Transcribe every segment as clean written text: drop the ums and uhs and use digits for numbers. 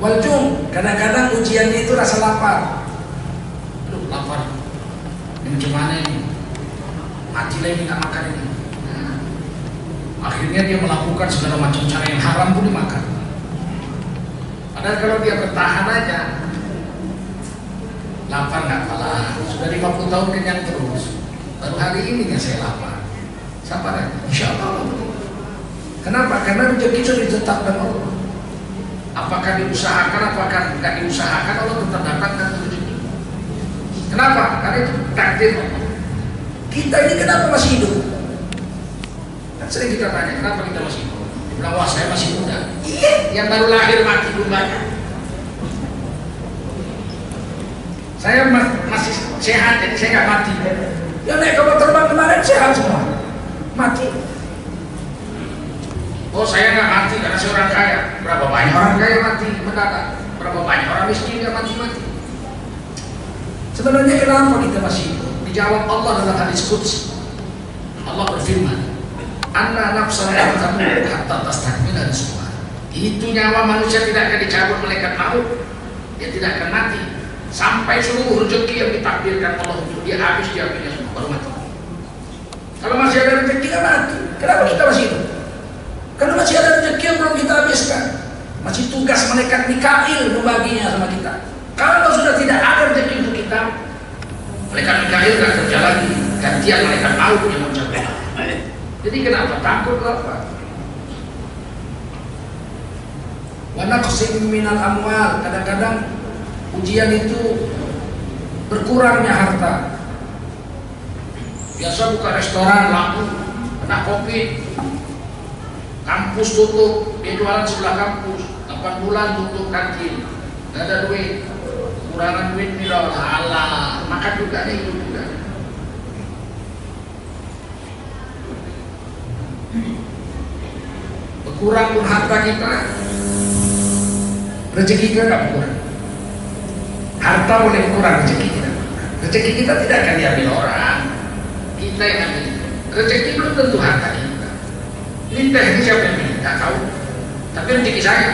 Waljum, kadang-kadang ujiannya itu rasa lapar. Aduh, lapar. Ini gimana ini? Mati lagi nggak makan ini. Akhirnya dia melakukan segala macam cara yang haram pun dimakan. Padahal kalau dia bertahan aja, lapar nggak kalah. Sudah 50 tahun kenyang terus. Baru hari ini ya saya lapar. Sabar aja, insya Allah. Kenapa? Karena rezeki sudah ditetapkan Allah. Apakah diusahakan, apakah nggak diusahakan, Allah tetap datangkan rezeki. Kenapa? Karena itu takdir Allah. Kita ini kenapa masih hidup? Kan sering kita tanya, kenapa kita masih hidup? Bilang, wah saya masih muda. Iya, yang baru lahir mati belum banyak. Saya masih sehat, jadi saya nggak mati. Yang naik kapal terbang kemarin sehat semua, mati. Oh saya nggak mati karena saya orang kaya. Berapa banyak orang kaya mati mendadak? Berapa banyak orang miskin yang mati-mati? Sebenarnya kenapa kita masih hidup? Dijawab Allah dalam hadis qudsi. Allah berfirman, "Anna nafsan la tamut hatta tastakmila rizqaha." Itu nyawa manusia tidak akan dicabut malaikat maut. Dia tidak akan mati sampai seluruh rezeki yang ditakdirkan Allah untuk dia habis, dia punya semua baru mati. Kalau masih ada rezeki nggak mati. Kenapa kita masih hidup? Karena masih ada rezeki yang belum kita habiskan. Masih tugas malaikat Mikail membaginya sama kita. Kalau sudah tidak ada rezeki untuk kita, malaikat Mikail nggak kerja lagi, gantian malaikat maut yang mencabut. Jadi kenapa takut apa? Wa naqsim minal amwal, kadang-kadang ujian itu berkurangnya harta. Biasa buka restoran laku, kena Covid, kampus tutup, dia jualan sebelah kampus, 8 bulan tutup kantin, nggak ada duit, kekurangan duit nih loh, halah, makan juga nih, hidup juga. Berkurang pun harta kita, rezeki kita nggak berkurang. Harta boleh berkurang, rezeki kita berkurang. Rezeki kita tidak akan diambil orang, kita yang ambil. Rezeki belum tentu harta kita. Ini teh ini siapa yang milih? Nggak tahu. Tapi rezeki saya.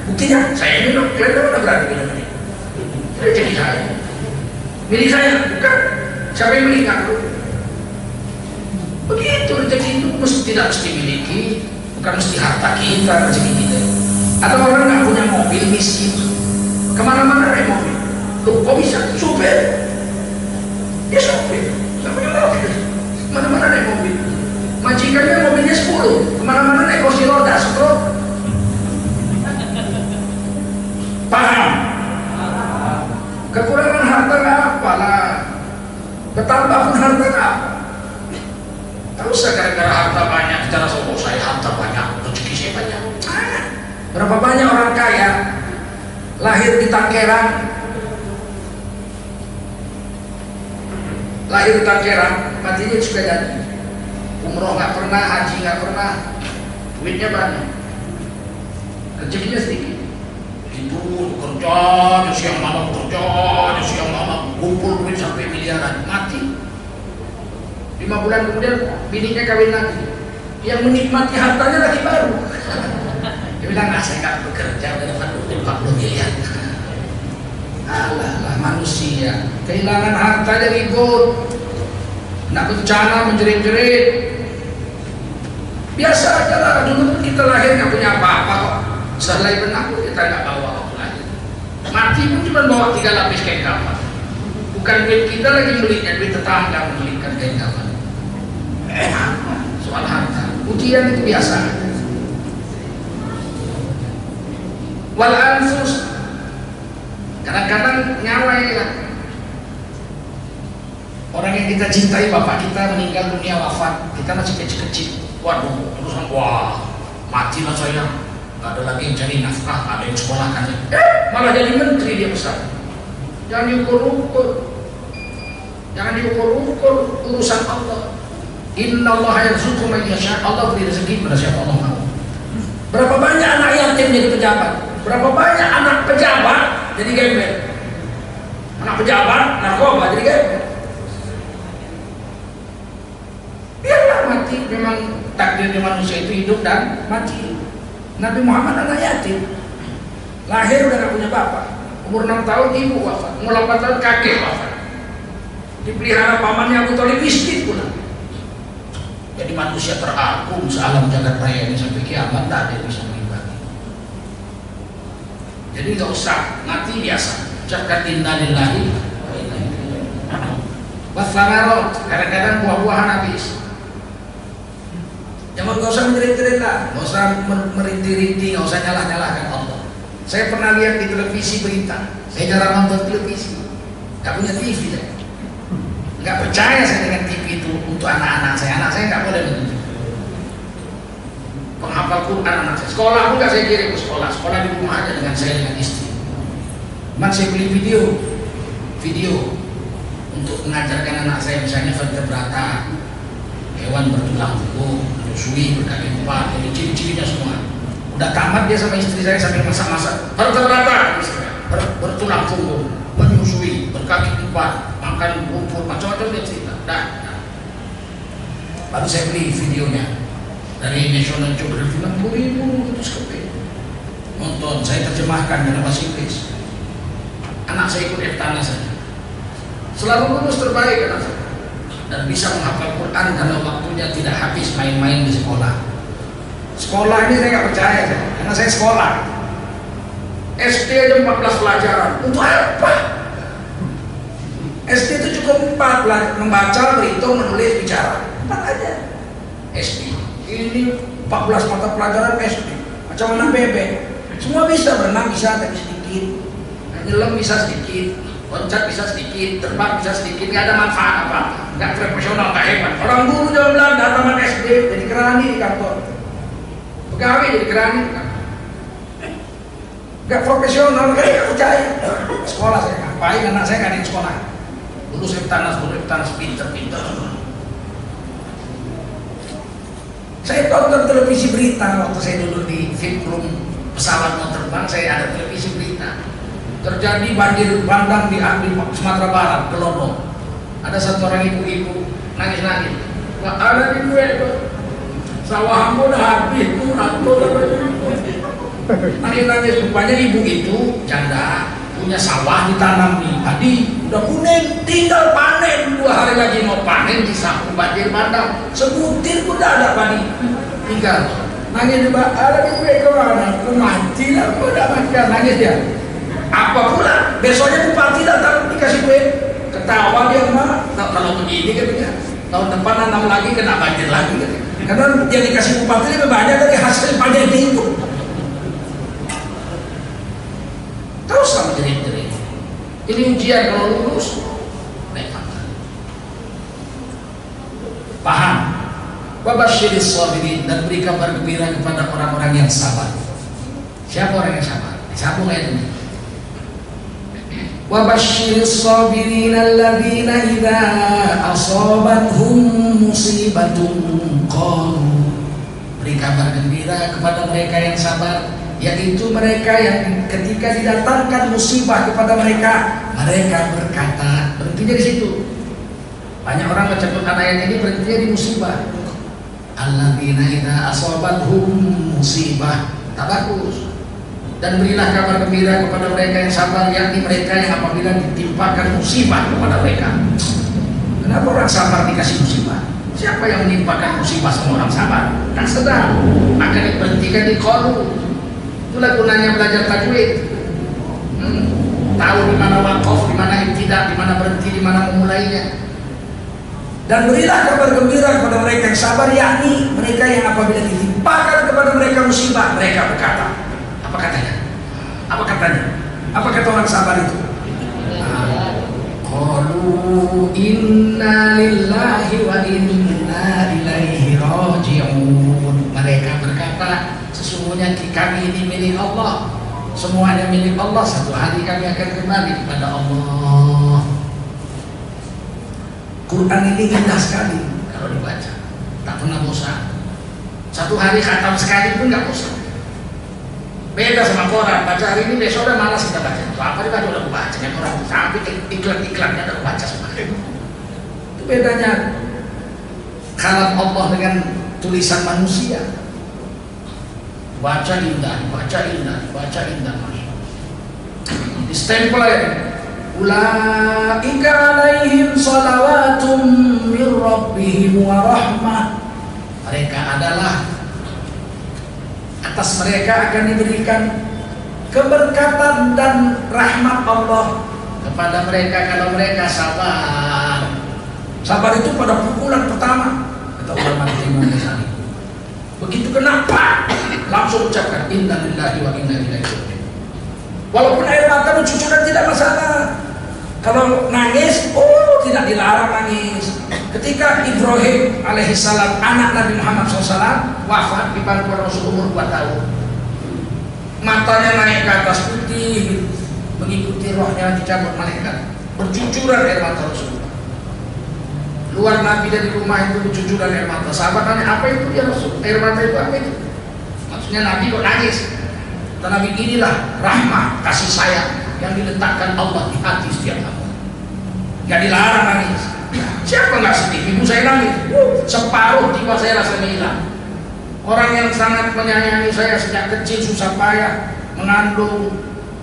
Buktinya saya minum. Kalian mana berani minum ini? Rezeki saya. Milih saya, bukan. Siapa yang milih? Nggak tahu. Begitu rezeki itu tidak mesti miliki, bukan mesti harta kita rezeki kita. Atau orang nggak punya mobil miskin, kemana-mana naik mobil. Loh, kok bisa? Supir. Dia supir. Nggak punya mobil. Mana-mana naik mobil. Majikannya mobilnya 10, kemana-mana naik kursi roda, stroke. Paham? Kekurangan harta nggak apalah, bertambah pun harta nggak apa. Tak usah gara-gara harta banyak secara sombong, saya harta banyak, rezeki saya banyak. Berapa banyak orang kaya lahir di Tangerang, matinya sudah jadi. Umroh nggak pernah, haji nggak pernah, duitnya banyak, rezekinya sedikit. Itu kerja, siang malam kumpul duit sampai miliaran, mati. 5 bulan kemudian bininya kawin lagi, yang menikmati hartanya lagi baru. Dia bilang, saya nggak bekerja, udah dapat duit 40 miliar. Alah manusia, kehilangan hartanya ribut, nak bencana menjerit-jerit. Biasa aja lah, dulu kita lahir nggak punya apa-apa kok. Setelah benar kita nggak bawa waktu lahir. Mati pun cuma bawa 3 lapis kain kafan. Bukan duit kita lagi belinya, duit tetangga membelikan kain kafan. Soal harta, ujian itu biasa. Wal anfus, kadang-kadang nyawa ya. Orang yang kita cintai, bapak kita meninggal dunia, wafat, kita masih kecil-kecil. Waduh, terusan wah, matilah saya. Gak ada lagi yang cari nafkah, ada yang sekolahkan. Malah jadi menteri dia besar. Jangan diukur-ukur. Jangan diukur-ukur urusan Allah. Inna Allah yarzuqu man yasha'. Allah beri rezeki pada siapa Allah mau. Berapa banyak anak yatim jadi pejabat? Berapa banyak anak pejabat jadi gembel? Anak pejabat narkoba jadi gembel. Biarlah mati, memang takdirnya manusia itu hidup dan mati. Nabi Muhammad anak yatim. Lahir udah gak punya bapak, umur 6 tahun ibu wafat, umur 8 tahun kakek wafat. Dipelihara pamannya Abu Thalib, miskin pula. Jadi manusia teragum sealam jagat raya ini sampai kiamat, tak ada yang bisa mengimbangi. Jadi gak usah mati biasa, ucapkan inna lillahi wa inna ilaihi raji'un. Wasamarot, kadang-kadang buah-buahan habis. Jangan gak usah menjerit-jerit lah, gak usah merintih-rintih, gak usah nyalah-nyalahkan Allah. Saya pernah lihat di televisi berita, saya jarang nonton televisi, gak punya TV saya. Nggak percaya saya dengan TV itu untuk anak-anak saya nggak boleh menunjuk. Penghafal Quran anak saya, sekolah pun nggak saya kirim ke sekolah di rumah aja dengan saya dengan istri. Cuman saya beli video untuk mengajarkan anak saya, misalnya vertebrata, hewan bertulang punggung, menyusui, berkaki empat, ini ciri-cirinya semua. Udah tamat dia sama istri saya sambil masak-masak, vertebrata, bertulang punggung, menyusui, berkaki empat, makan rumput, macam-macam dia cerita. Baru saya beli videonya dari National Geographic, 60.000 terus kepe nonton. Saya terjemahkan dalam bahasa Inggris. Anak saya ikut Eftanas saja, selalu lulus terbaik anak saya, dan bisa menghafal Quran karena waktunya tidak habis main-main di sekolah. Sekolah ini saya nggak percaya karena saya sekolah SD aja 14 pelajaran. Untuk apa? SD itu cukup 4, membaca, berhitung, menulis, bicara. 4 aja SD. Ini 14 mata pelajaran SD. Macam mana bebek, semua bisa. Berenang bisa tapi sedikit, nyelam bisa sedikit, loncat bisa sedikit, terbang bisa sedikit. Gak ada manfaat apa, gak profesional, gak hebat. Orang dulu zaman Belanda tamat SD jadi kerani di kantor, pegawai jadi kerani di kantor. Gak profesional, gak percaya. Sekolah saya ngapain, anak saya gak ada yang sekolah. Dulu saya Eftanas pinter-pinter. Saya tonton televisi berita waktu saya dulu di Fitrum pesawat mau terbang, saya ada televisi berita. Terjadi banjir bandang di Sumatera Barat, Gelodong. Ada satu orang ibu-ibu nangis-nangis. Wah, ada di gue itu. Sawahmu udah habis, nangis-nangis. Rupanya ibu itu janda, punya sawah ditanam nih, tadi udah kuning, tinggal panen 2 hari lagi mau panen, disapu banjir bandang, sebutir pun udah ada padi, tinggal nangis juga. Ada di gue kemana? Aku mati lah, aku udah mati, nangis dia. Apa pula? Besoknya bupati datang dikasih duit, ketawa dia mah. Kalau begini katanya, tahun depan nanam lagi kena banjir lagi katanya. Karena yang dikasih bupati lebih banyak dari hasil panen itu. Terus sama jerit-jerit. Ini ujian, kalau lulus naik pangkat. Paham? Wabasyiris sabirin, dan beri kabar gembira kepada orang-orang yang sabar. Siapa orang yang sabar? Disambung ayat ini. Wabasyiris sabirin alladzina idza asabathum musibatun qalu. Beri kabar gembira kepada mereka yang sabar, yaitu mereka yang ketika didatangkan musibah kepada mereka, mereka berkata, berhentinya di situ. Banyak orang mencatatkan ayat ini berhentinya di musibah. Alladzina idza asabathum musibah, tak bagus. Dan berilah kabar gembira kepada mereka yang sabar, yakni mereka yang apabila ditimpakan musibah kepada mereka. Kenapa orang sabar dikasih musibah? Siapa yang menimpakan musibah semua orang sabar? Tak sedar, akan diberhentikan di qalu. Itulah gunanya belajar tajwid. Tahu di mana waqaf, di mana ibtidah, di mana berhenti, di mana memulainya. Dan berilah kabar gembira kepada mereka yang sabar, yakni mereka yang apabila ditimpakan kepada mereka musibah, mereka berkata. Apa katanya? Apa katanya? Apa kata orang sabar itu? Qalu inna lillahi wa inna ilaihi raji'un. Mereka berkata, sesungguhnya kami ini milik Allah, semuanya milik Allah, satu hari kami akan kembali kepada Allah. Quran ini indah sekali kalau dibaca, tak pernah bosan. Satu hari khatam sekali pun nggak bosan. Beda sama koran, baca hari ini besok udah malas kita baca. Apa dibaca udah baca, yang orang sampai iklan-iklannya udah baca semua. Itu bedanya kalam Allah dengan tulisan manusia. Baca indah, baca indah, baca indah, Masya Allah. Stempel ya. Ulaika alaihim salawatum min rabbihim wa rahmah. Mereka adalah, atas mereka akan diberikan keberkatan dan rahmat Allah kepada mereka kalau mereka sabar. Sabar itu pada pukulan pertama, kata ulama Imam Ghazali. Begitu kenapa? Langsung ucapkan inna lillahi wa inna ilaihi raji'un. Walaupun air mata mencucuran tidak masalah. Kalau nangis, oh tidak dilarang nangis. Ketika Ibrahim alaihissalam, anak Nabi Muhammad SAW, wafat di bangku Rasul umur 4 tahun. Matanya naik ke atas putih, mengikuti rohnya dicabut malaikat. Bercucuran air mata Rasulullah. Luar Nabi dari rumah itu bercucuran air mata. Sahabat tanya, apa itu ya Rasul? Air mata itu apa itu? Maksudnya Nabi kok nangis? Kata Nabi, inilah rahmah, kasih sayang yang diletakkan Allah di hati setiap hamba. Gak dilarang nangis. Siapa nggak sedih? Ibu saya nangis, separuh jiwa saya rasanya hilang. Orang yang sangat menyayangi saya sejak kecil susah payah mengandung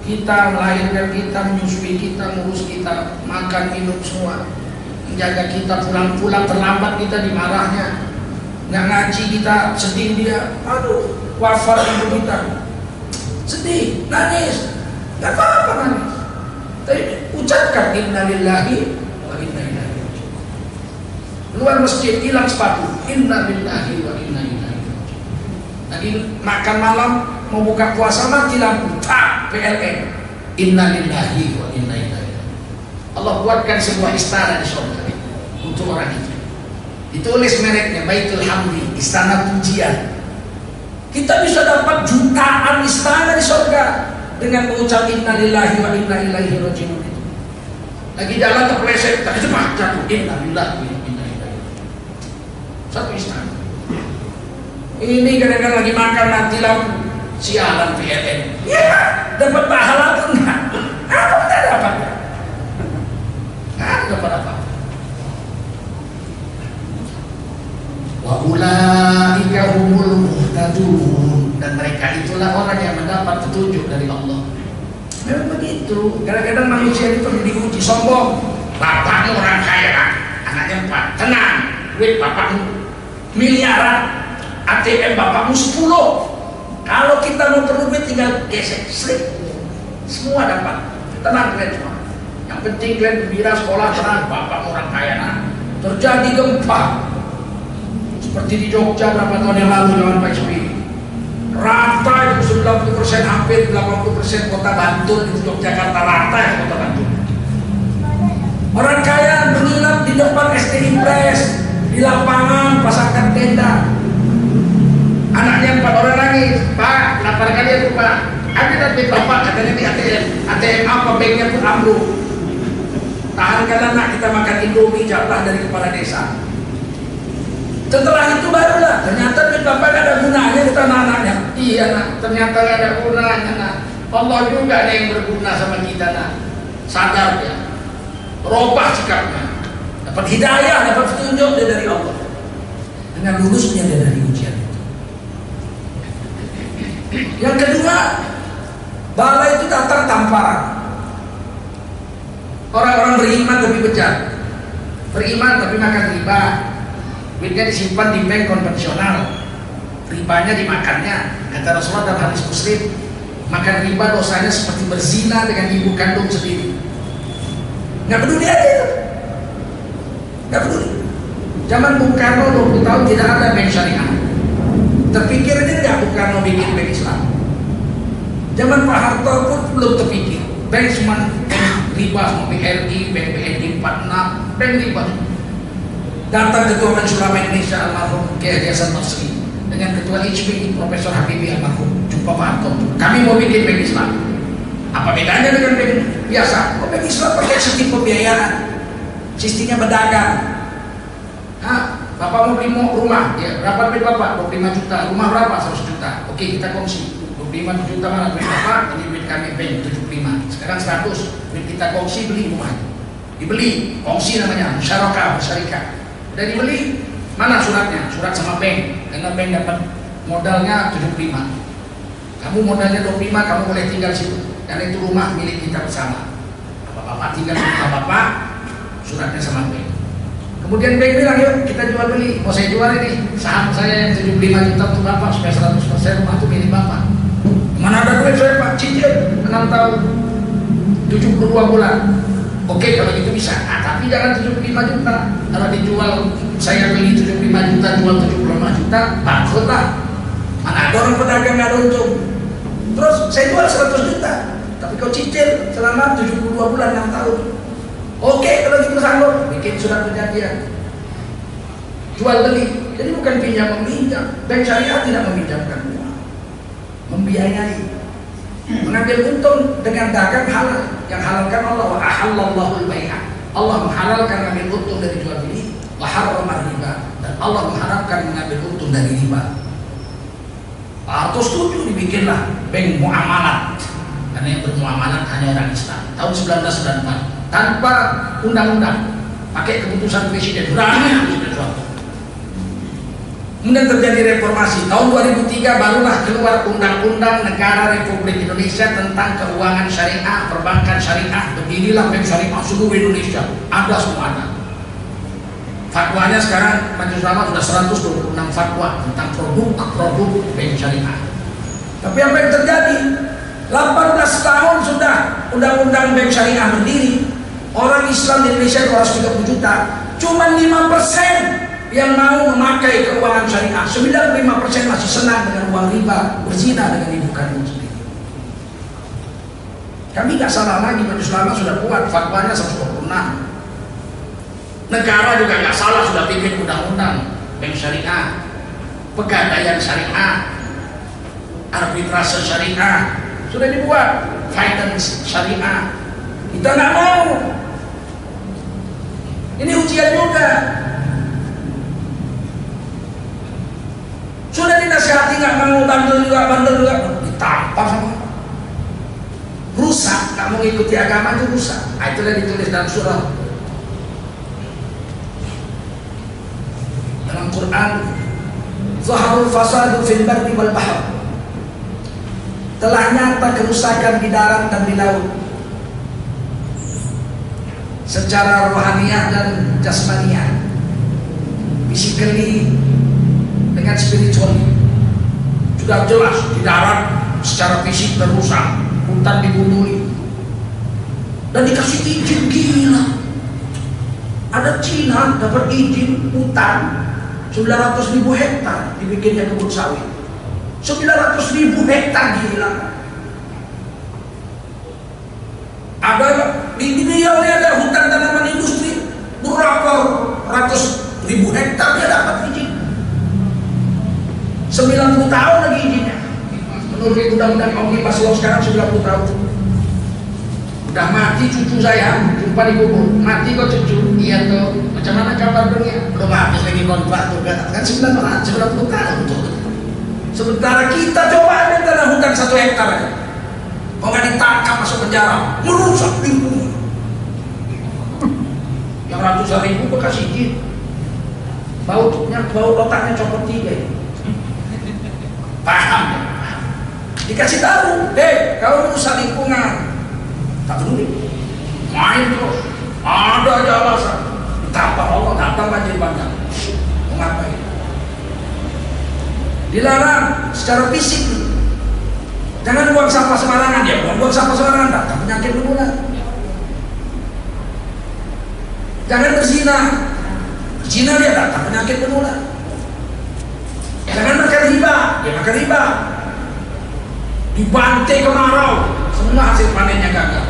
kita, melahirkan kita, menyusui kita, ngurus kita, makan minum semua, menjaga kita, pulang-pulang terlambat kita dimarahnya, nggak ngaji kita, sedih dia, aduh wafat ibu kita, sedih, nangis, nggak apa-apa nangis, tapi ucapkan inna lillahi wa inna ilaihi raji'un. Luar masjid hilang sepatu, inna lillahi wa inna ilaihi raji'un. Tadi makan malam mau buka puasa mati lampu, tak PLN, inna lillahi wa inna ilaihi raji'un. Allah buatkan sebuah istana di surga untuk orang itu. Ditulis mereknya Baitul Hamdi, istana pujian. Kita bisa dapat jutaan istana di surga dengan mengucap inna lillahi wa inna ilaihi raji'un. Lagi jalan terpeleset, tak cepat jatuh, inna lillahi wa inna ilaihi raji'un. Satu istana. Ini kadang-kadang lagi makan nanti lampu, sialan PLN. Ya, dapat pahala pun enggak. Apa kita dapat? Nggak dapat apa. Wa ulaika humul muhtadun, dan mereka itulah orang yang mendapat petunjuk dari Allah. Memang begitu. Kadang-kadang manusia itu diuji sombong. Bapakmu orang kaya, anaknya 4. Tenang, duit bapakmu miliaran, ATM bapakmu 10. Kalau kita mau perlu duit tinggal gesek, slip, semua dapat. Tenang kalian semua. Yang penting kalian gembira, sekolah tenang, bapakmu orang kaya. Nah, terjadi gempa seperti di Jogja berapa tahun yang lalu zaman Pak SBY. Rata itu 90%, hampir 80% kota Bantul itu Yogyakarta, rata ya kota Bantul. Orang kaya menginap di depan SD Impres, di lapangan pasangkan tenda. Anaknya 4 orang nangis, Pak, lapar kali ya Pak. Ada duit bapak, katanya di ATM. ATM apa, banknya pun ambruk. Tahankan anak, kita makan Indomie jatah dari kepala desa. Setelah itu barulah ternyata duit bapak gak ada gunanya kata anak-anaknya. Iya nak, ternyata gak ada gunanya nak. Allah juga ada yang berguna sama kita nak. Sadar ya, berubah sikapnya, dapat hidayah, dapat petunjuk dia dari Allah. Dengan lulusnya dia dari ujian itu. Yang kedua, bala itu datang tamparan. Orang-orang beriman tapi bejat, beriman tapi makan riba. Duitnya disimpan di bank konvensional, ribanya dimakannya. Kata Rasulullah dalam hadis Muslim, makan riba dosanya seperti berzina dengan ibu kandung sendiri. Nggak peduli aja itu, nggak peduli. Zaman Bung Karno 20 tahun tidak ada bank syariah. Terpikir aja nggak Bung Karno bikin bank Islam. Zaman Pak Harto pun belum terpikir. Bank cuma riba, sama BRI, bank BNI 46, bank riba. Datang Ketua Majelis Ulama Indonesia almarhum Kiai Haji Hasan Basri dengan Ketua HPI Profesor Habibie almarhum, jumpa Pak Harto. Kami mau bikin bank Islam. Apa bedanya dengan bank biasa? Oh, bank Islam pakai sistem pembiayaan, sistemnya berdagang. Bapak mau beli rumah, ya berapa duit Bapak? 25 juta. Rumah berapa? 100 juta. Oke, kita kongsi. 25 juta mana duit Bapak? Ini duit kami bank 75. Sekarang 100. Duit kita kongsi, beli rumah. Dibeli, kongsi namanya, musyarakah, bersyarikat. Udah dibeli, mana suratnya? Surat sama bank, karena bank dapat modalnya 75. Kamu modalnya 25, kamu boleh tinggal situ. karena itu rumah milik kita bersama. Bapak tinggal sama bapak, suratnya sama bank. Kemudian bank bilang, yuk kita jual beli, mau saya jual ini saham saya yang 75 juta untuk bapak supaya 100% rumah itu milik bapak. Mana ada duit saya pak, cicil 6 tahun 72 bulan. Oke kalau gitu bisa, tapi jangan 75 juta. Kalau dijual, saya beli 75 juta, jual 75 juta, bangkrut lah. Mana ada orang pedagang nggak ada untung. Terus saya jual 100 juta, tapi kau cicil selama 72 bulan 6 tahun. Oke kalau gitu sanggup, bikin surat perjanjian jual beli. Jadi bukan pinjam meminjam. Bank syariah tidak meminjamkan uang, membiayai, mengambil untung dengan dagang halal. Yang halalkan Allah, wa ahallallahu al-bai'a. Allah menghalalkan mengambil untung dari jual beli, wa harrama riba, dan Allah mengharamkan mengambil untung dari riba. Atau setuju dibikinlah bank muamalat, karena yang bermuamalat hanya orang Islam. Tahun 1994 tanpa undang-undang, pakai keputusan presiden, berani presiden suatu. Kemudian terjadi reformasi. Tahun 2003 barulah keluar Undang-Undang Negara Republik Indonesia tentang keuangan syariah, perbankan syariah. Berdirilah bank syariah seluruh Indonesia. Ada semua ada. Fatwanya sekarang Majelis Ulama sudah 126 fatwa tentang produk bank syariah. Tapi apa yang terjadi? 18 tahun sudah Undang-Undang bank syariah berdiri. Orang Islam di Indonesia 230 juta, cuma 5% yang mau memakai keuangan syariah. 95% masih senang dengan uang riba, berzina dengan ibu kandung sendiri. Kami nggak salah lagi, Majelis Ulama sudah kuat, fatwanya 126. Negara juga nggak salah, sudah bikin undang-undang bank syariah, pegadaian syariah, arbitrase syariah, sudah dibuat, finance syariah. Kita nggak mau. Ini ujian juga. Sudah dinasihati nggak mau, bandel juga, ditampar sama rusak, nggak mau ngikuti agama itu rusak. Itulah ditulis dalam surah dalam Quran, zaharul fasadu fil barri wal bahr. Telah nyata kerusakan di darat dan di laut, secara rohaniah dan jasmaniah, physically dengan spiritual. Sudah jelas di darat secara fisik terusak, hutan dibunuh dan dikasih izin. Gila, ada Cina dapat izin hutan 900.000 hektar dibikinnya kebun sawit. 900.000 hektar, gila. Ada di Riau ada hutan tanaman industri berapa ratus ribu hektar, dia dapat izin 90 tahun lagi izinnya. Menurut undang-undang Omnibus Law sekarang 90 tahun. Udah mati cucu saya, jumpa di kubur. Mati kok cucu? Iya tuh. Macam mana kabar dunia? Belum habis lagi kontrak tuh kan 90 tahun tuh. Sementara kita coba ada tanah hutan 1 hektar aja. Kok nggak ditangkap masuk penjara, merusak lingkungan. Yang ratusan ribu kok kasih izin. Bau otaknya copot 3 ini. Paham ya? Dikasih tahu, kau merusak lingkungan. Tak peduli, main terus. Ada aja alasan. Ditambah Allah, datang banjir bandang. Mau ngapain? Dilarang secara fisik. Jangan buang sampah sembarangan. Ya, buang sampah sembarangan, datang penyakit menular. Jangan berzina. Berzina dia datang penyakit menular. Jangan makan riba. Dia makan riba. Dibantai kemarau, semua hasil panennya gagal.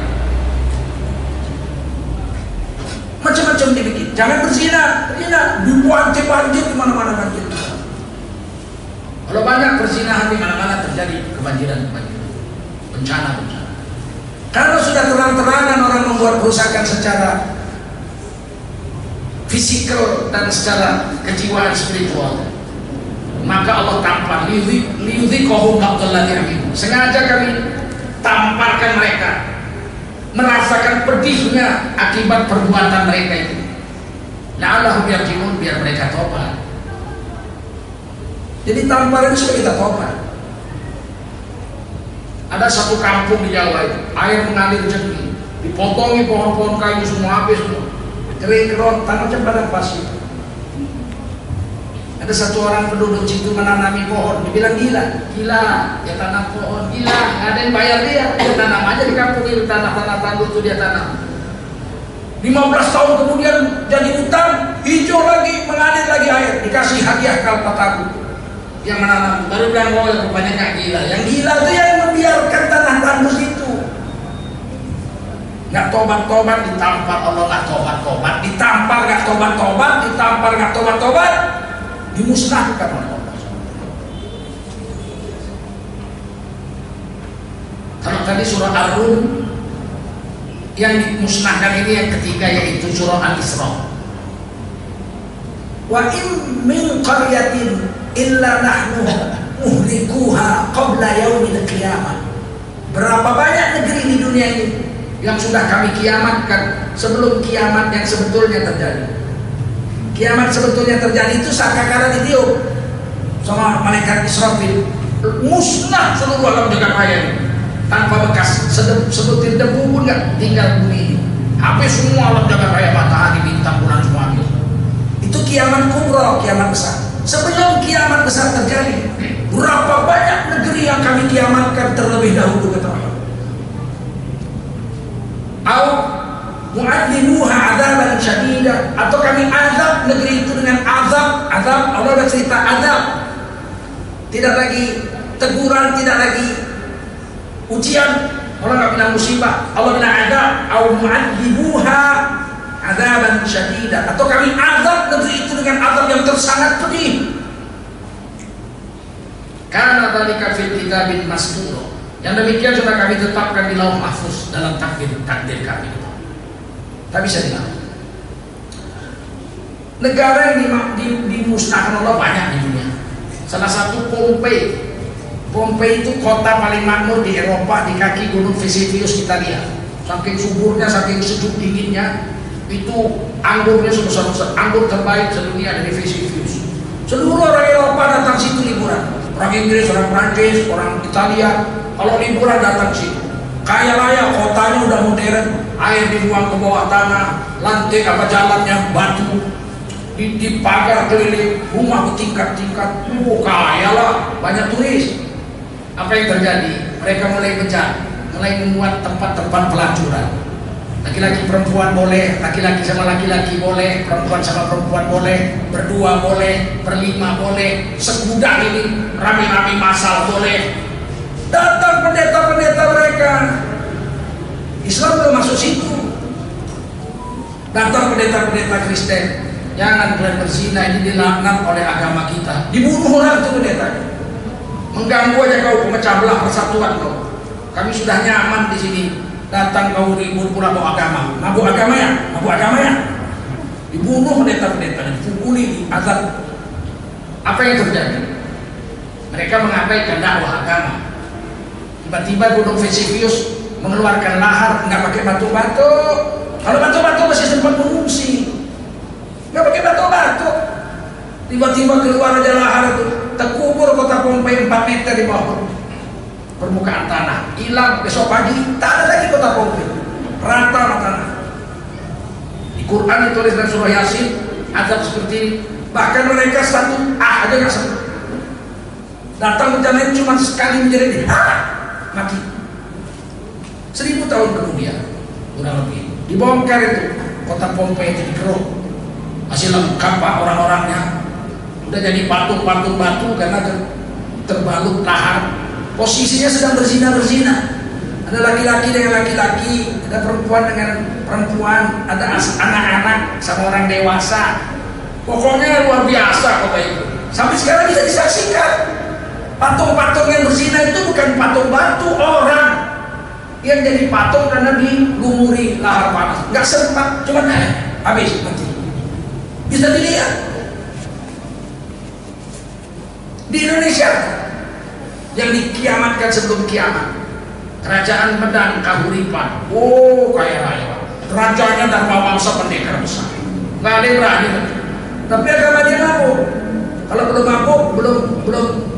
Macam-macam dibikin. Jangan berzina, dibantai banjir di mana-mana banjir. Kalau banyak perzinahan di mana-mana terjadi kebanjiran, bencana. Karena sudah terang-terangan orang membuat kerusakan secara fisikal dan secara kejiwaan spiritual, maka Allah tampar liyudhiqahum ba'dalladzi 'amilu. Sengaja kami tamparkan mereka merasakan pedihnya akibat perbuatan mereka itu. La'allahum yarji'un, biar mereka tobat. Jadi tamparan supaya kita tobat. Ada satu kampung di Jawa itu, air mengalir jernih, dipotongi pohon-pohon kayu semua habis semua, kering keron, tanahnya padang pasir. Ada satu orang penduduk situ menanami pohon, dibilang gila, dia tanam pohon, gila, nggak ada yang bayar dia tanam aja di kampung itu, tanah-tanah tandus itu dia tanam. 15 tahun kemudian jadi hutan, hijau lagi, mengalir lagi air, dikasih hadiah kalpataku. Yang menanam baru bilang, oh rupanya nggak gila. Yang gila itu yang membiarkan tanah tandus itu. Nggak tobat-tobat, ditampar Allah, nggak tobat-tobat, ditampar nggak tobat-tobat, ditampar nggak tobat-tobat, dimusnahkan oleh Allah. Kalau tadi surah Ar-Rum, yang dimusnahkan ini yang ketiga, yaitu surah Al-Isra. Wa in min qaryatin illa nahnu muhlikuha qabla yaumil qiyamah. Berapa banyak negeri di dunia ini yang sudah kami kiamatkan sebelum kiamat yang sebetulnya terjadi. Kiamat sebetulnya terjadi itu sangkakala ditiup sama malaikat Israfil, musnah seluruh alam jagat raya tanpa bekas, sebutir debu pun nggak tinggal bumi ini. Habis semua alam jagat raya, matahari, bintang, bulan semua habis. Itu kiamat kubra, kiamat besar. Sebelum kiamat besar terjadi, berapa banyak negeri yang kami kiamatkan terlebih dahulu, kata Allah. Au mu'adzimuha adzaban syadida, atau kami azab negeri itu dengan azab. Allah ada cerita azab, tidak lagi teguran, tidak lagi ujian. Allah nggak bilang musibah, Allah bilang azab. Au mu'adzimuha adzaban syadida, atau kami azab negeri itu dengan azab yang sangat pedih. Karena dzalika fil kitabin mastur, yang demikian sudah kami tetapkan di lauh mahfuz dalam takdir kami. Tak bisa dilakukan. Negara yang dimusnahkan Allah banyak di dunia. Salah satu Pompei. Pompei itu kota paling makmur di Eropa, di kaki gunung Vesuvius. Kita lihat, saking suburnya, saking sejuk dinginnya, itu anggurnya sebesar-besar, anggur terbaik sedunia dari Vesuvius. Seluruh orang Eropa datang situ liburan. Orang Inggris, orang Prancis, orang Italia, kalau liburan datang situ. Kaya raya, kotanya udah modern, air dibuang ke bawah tanah, lantai jalannya batu, di pagar keliling, rumah bertingkat-tingkat. Kaya lah, banyak turis. Apa yang terjadi? Mereka mulai bencana, mulai membuat tempat-tempat pelacuran. Laki-laki perempuan boleh, laki-laki sama laki-laki boleh, perempuan sama perempuan boleh, berdua boleh, berlima boleh, segudang ini rame-rame massal boleh. Datang pendeta-pendeta mereka, Islam belum masuk situ. Datang pendeta-pendeta Kristen, jangan kalian berzina, ini dilaknat oleh agama kita. Dibunuh orang itu pendeta. Mengganggu aja kau, pemecah belah persatuan kau. Kami sudah nyaman di sini. Datang kau ribut pula bawa agama, mabuk agama ya. Dibunuh pendeta-pendeta, dipukuli, diazab. Apa yang terjadi? Mereka mengabaikan dakwah agama. Tiba-tiba gunung Vesuvius mengeluarkan lahar, nggak pakai batu-batu. Kalau batu-batu masih sempat mengungsi, nggak pakai batu-batu. Tiba-tiba keluar aja lahar itu, terkubur kota Pompei 4 meter di bawah permukaan tanah. Hilang, besok pagi tak ada lagi kota Pompei, rata tanah. Di Quran ditulis dalam surah Yasin azab seperti ini. Bahkan mereka satu aja nggak sempat. Datang bencana cuma sekali menjadi mati. 1000 tahun kemudian kurang lebih dibongkar itu kota Pompei itu, dikeruk, masih lengkap pak orang-orangnya, udah jadi patung-patung batu karena terbalut lahar. Posisinya sedang berzina. Ada laki-laki dengan laki-laki, ada perempuan dengan perempuan, ada anak-anak sama orang dewasa. Pokoknya luar biasa kota itu. Sampai sekarang bisa disaksikan. Patung-patung yang berzina itu bukan patung batu, orang yang jadi patung karena dilumuri lahar panas. Nggak sempat, cuma habis mati. Bisa dilihat di Indonesia yang dikiamatkan sebelum kiamat. Kerajaan Medang Kahuripan, kaya raya. Rajanya Dharma Wangsa pendekar besar. Nggak ada yang berani. Tapi agama dia mabuk. Kalau belum mabuk,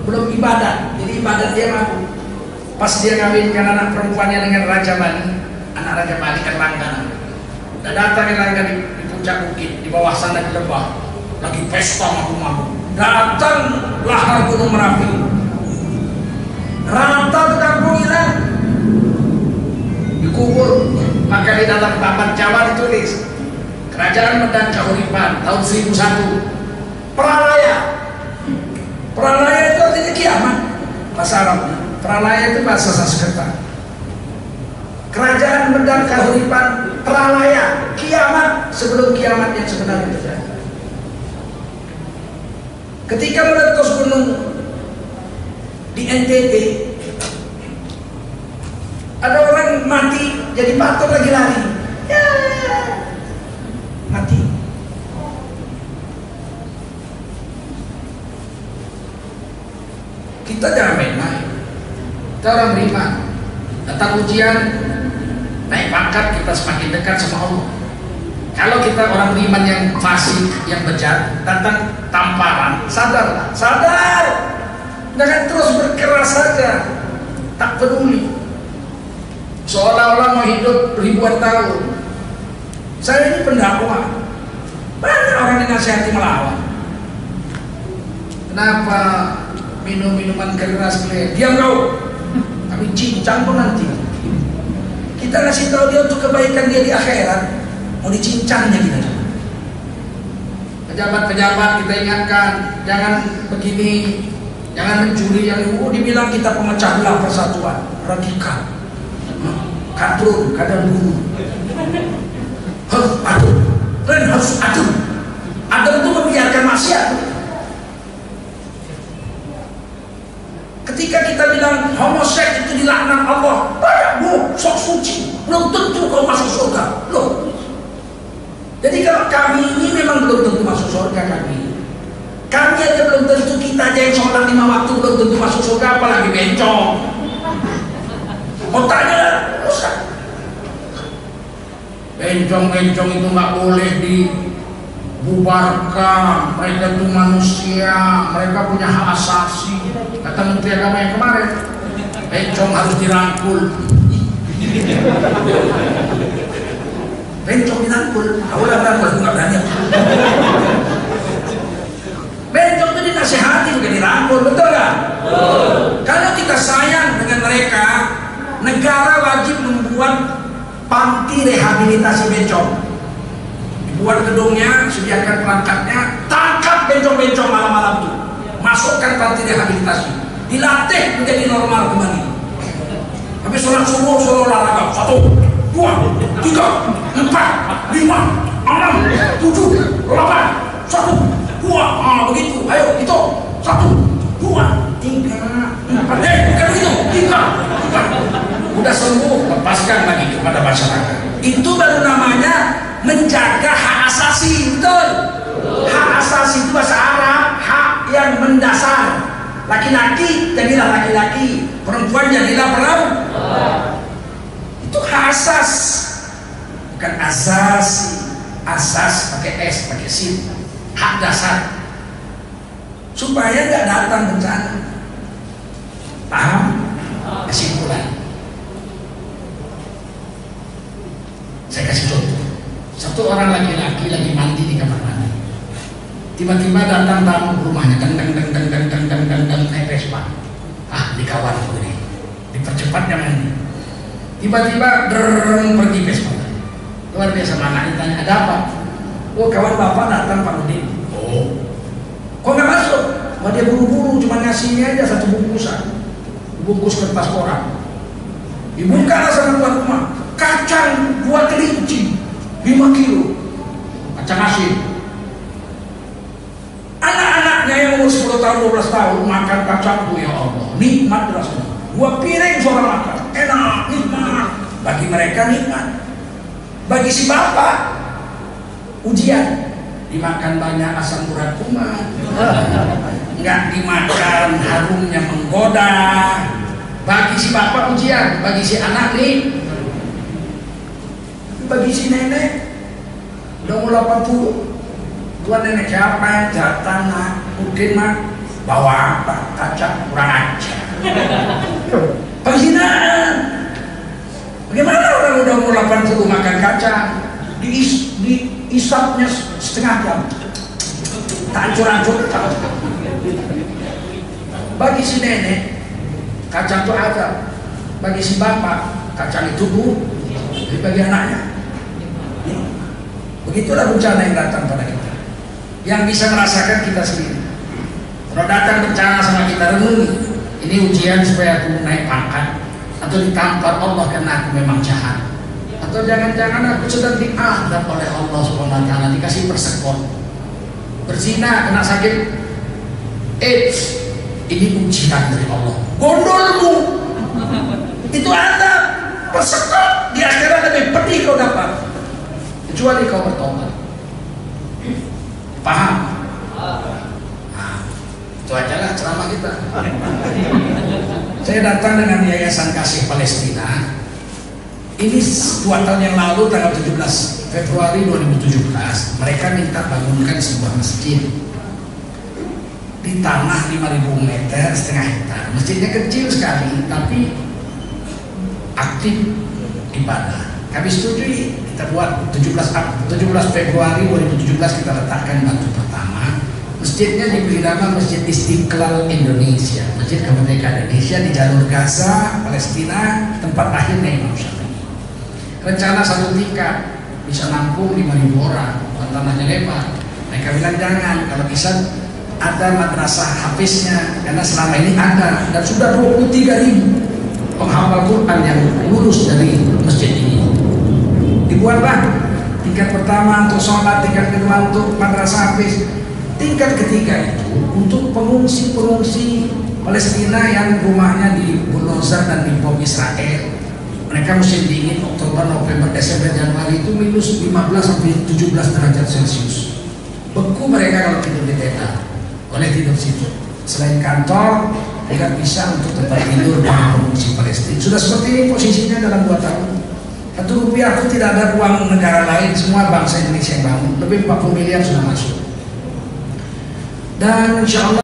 belum ibadah. Jadi ibadah dia mabuk. Pas dia ngawinkan anak perempuannya dengan Raja Bali, anak Raja Bali kan langganan. Dan datang Erlangga di puncak bukit, di bawah sana di lembah, lagi pesta mabuk-mabuk. Datang lahar gunung Merapi, rata ke kampung hilang, dikubur. Maka di dalam taman Jawa ditulis, Kerajaan Medan Kahuripan tahun 1001, Pralaya. Pralaya itu artinya kiamat, bahasa Arabnya. Pralaya itu bahasa Sanskerta. Kerajaan Medan Kahuripan, Pralaya, kiamat sebelum kiamat yang sebenarnya terjadi. Ketika meletus gunung di NTT, ada orang mati jadi patung lagi lari, ya, mati. Kita jangan main-main. Kita orang beriman. Datang ujian, naik pangkat, kita semakin dekat sama Allah. Kalau kita orang beriman yang fasik, yang bejat, datang tamparan, sadar, sadar, jangan terus berkeras saja, tak peduli, seolah-olah mau hidup ribuan tahun. Saya ini pendakwah, banyak orang dinasihati melawan. Kenapa minum minuman keras? Diam kau, kami cincang pun nanti. Kita kasih tahu dia untuk kebaikan dia di akhirat, mau dicincangnya kita. Pejabat-pejabat kita ingatkan, jangan begini, jangan mencuri, yang dibilang kita pemecah belah persatuan, radikal, kadrun, kadang guru, harus adil, dan harus adil. Adil itu membiarkan maksiat. Ketika kita bilang homoseks itu dilaknat Allah, banyak sok suci, belum tentu kau masuk surga. Loh, jadi kalau kami ini memang belum tentu masuk surga kami. Kami aja belum tentu, kita aja yang sholat 5 waktu belum tentu masuk surga, apalagi bencong. Otaknya rusak. Bencong-bencong itu nggak boleh dibubarkan. Mereka itu manusia, mereka punya hak asasi. Kata Menteri Agama yang kemarin, bencong harus dirangkul. Bencong dirangkul, awalnya berangkul, nggak berani. Bencong itu dinasihati juga dirangkul, betul nggak? Kalau kita sayang dengan mereka, negara wajib membuat panti rehabilitasi bencong. Dibuat gedungnya, sediakan perangkatnya, tangkap bencong-bencong malam-malam itu, masukkan panti rehabilitasi, dilatih menjadi normal kembali. Habis sholat subuh, suruh olahraga, 1, 2, 3, 4, 5, 6, 7, 8, 1, 2, begitu. Ayo itu 1, 2, 3, 4, bukan begitu, 3, 4. Udah sembuh, lepaskan lagi kepada masyarakat. Itu baru namanya menjaga hak asasi, betul? Hak asasi itu bahasa Arab, hak yang mendasar. Laki-laki jadilah laki-laki, perempuan jadilah perempuan. Itu hak asas, bukan asasi. Asas pakai S, pakai sin. Hak dasar, supaya nggak datang bencana. Paham? Kesimpulan, saya kasih contoh. Satu orang laki-laki lagi mandi di kamar mandi. Tiba-tiba datang tamu rumahnya, deng naik Vespa. Dikawal begini, dipercepat jangan. Tiba-tiba pergi Vespa. Luar biasa, mana ditanya ada apa? Oh, kawan bapak datang Pak Udin. Oh, kok nggak masuk? Wah, dia buru-buru, cuma ngasihnya aja 1 bungkusan, bungkus kertas koran. Dibuka sama tuan rumah, kacang 2 kelinci 5 kilo, kacang asin. Anak-anaknya yang umur 10 tahun 12 tahun makan kacang itu, ya Allah, nikmat rasanya. 2 piring seorang makan, enak, nikmat. Bagi mereka nikmat. Bagi si bapak ujian, dimakan banyak asam urat kumat, nggak dimakan harumnya menggoda. Bagi si bapak ujian, bagi si anak nih, bagi si nenek udah mau 80. Tuan nenek siapa yang jatah nak? Mungkin mah bawa apa? Kacang kurang aja. Bagi si Gimana orang udah umur 80 makan kacang, diisapnya setengah jam, tak hancur-hancur. Bagi si nenek, kacang itu ada. Bagi si bapak, kacang itu bagi anaknya. Begitulah bencana yang datang pada kita. Yang bisa merasakan kita sendiri. Kalau datang bencana sama kita, renungi. Ini ujian supaya aku naik pangkat, atau ditampar Allah karena aku memang jahat, atau jangan-jangan aku sedang diadab oleh Allah Subhanahu Wa Taala, dikasih persekot, berzina kena sakit AIDS. Ini ujian dari Allah. Gondolmu itu ada persekot, di akhirat lebih pedih kau dapat, kecuali kau bertobat. Paham? Itu aja lah ceramah kita. Saya datang dengan Yayasan Kasih Palestina. Ini 2 tahun yang lalu, tanggal 17 Februari 2017, mereka minta bangunkan sebuah masjid di tanah 5.000 meter, setengah hektar. Masjidnya kecil sekali, tapi aktif ibadah. Kami setujui, kita buat 17 Februari 2017 kita letakkan batu pertama. Masjidnya diberi nama Masjid Istiqlal Indonesia, Masjid Kemerdekaan Indonesia di jalur Gaza, Palestina, tempat lahirnya Imam Syafi'i. Rencana 1 tingkat, bisa nampung 5.000 orang, tanahnya lebar. Mereka bilang jangan, kalau bisa ada madrasah hafiznya, karena selama ini ada, dan sudah 23.000 penghafal Quran yang lulus dari masjid ini. Dibuatlah tingkat pertama untuk sholat, tingkat kedua untuk madrasah hafiz, tingkat ketiga itu untuk pengungsi-pengungsi Palestina yang rumahnya di bulldozer dan di bom Israel. Mereka musim dingin, Oktober, November, Desember, Januari itu minus 15 sampai 17 derajat Celcius. Beku mereka kalau tidur di tenda, boleh tidur situ. Selain kantor, tidak bisa untuk tempat tidur para pengungsi Palestina. Sudah seperti ini posisinya dalam 2 tahun. Rp1 itu tidak ada uang negara lain, semua bangsa Indonesia yang bangun. Lebih 40 miliar sudah masuk. Dan insya Allah